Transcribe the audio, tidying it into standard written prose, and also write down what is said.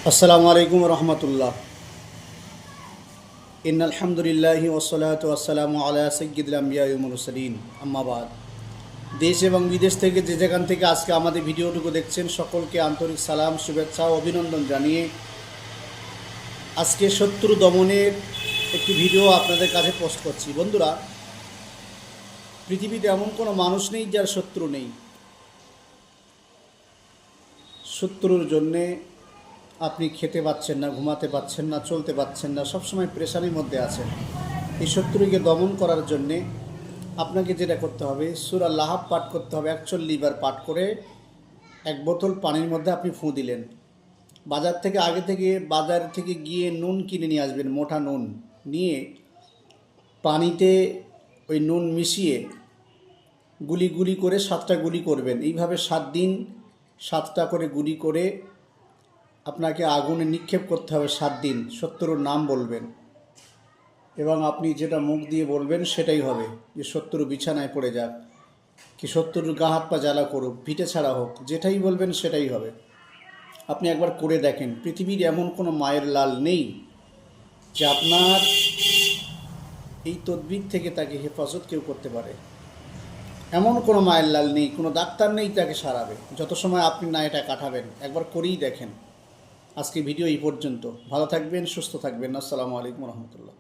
আসসালামু আলাইকুম রহমতুল্লাহ। ইন্নাল হামদুলিল্লাহি ওয়াসসালাতু ওয়াসসালামু আলা সাইয়্যিদিল আমবিয়া ওয়াল মুরসালিন, আম্মা বাদ। দেশ এবং বিদেশ থেকে যে যেখান থেকে আজকে আমাদের ভিডিওটুকু দেখছেন সকলকে আন্তরিক সালাম, শুভেচ্ছা ও অভিনন্দন জানিয়ে আজকে শত্রু দমনের একটি ভিডিও আপনাদের কাছে পোস্ট করছি। বন্ধুরা, পৃথিবীতে এমন কোনো মানুষ নেই যার শত্রু নেই। শত্রুর জন্যে আপনি খেতে পাচ্ছেন না, ঘুমাতে পাচ্ছেন না, চলতে পাচ্ছেন না, সবসময় প্রেশানির মধ্যে আছেন। এই শত্রুকে দমন করার জন্যে আপনাকে যেটা করতে হবে, সূরা লাহাব পাঠ করতে হবে। 41 বার পাঠ করে এক বোতল পানির মধ্যে আপনি ফুঁ দিলেন। বাজার থেকে গিয়ে নুন কিনে নিয়ে আসবেন, মোটা নুন নিয়ে পানিতে ওই নুন মিশিয়ে গুলি গুলি করে 7টা গুলি করবেন। এইভাবে 7 দিন 7টা করে গুলি করে আপনাকে আগুনে নিক্ষেপ করতে হবে। 7 দিন শত্রুর নাম বলবেন এবং আপনি যেটা মুখ দিয়ে বলবেন সেটাই হবে, যে শত্রু বিছানায় পড়ে যাক, কি শত্রুর গা হাত পা জ্বালা করুক, ভিটে ছাড়া হোক, যেটাই বলবেন সেটাই হবে। আপনি একবার করে দেখেন। পৃথিবীর এমন কোনো মায়ের লাল নেই যে আপনার এই তদবির থেকে তাকে হেফাজত কেউ করতে পারে। এমন কোনো মায়ের লাল নেই, কোনো ডাক্তার নেই তাকে সারাবে যত সময় আপনি না এটা কাটাবেন। একবার করেই দেখেন। আজকে ভিডিও এই পর্যন্ত। ভালো থাকবেন, সুস্থ থাকবেন। আসসালামু আলাইকুম রহমতুল্লাহ।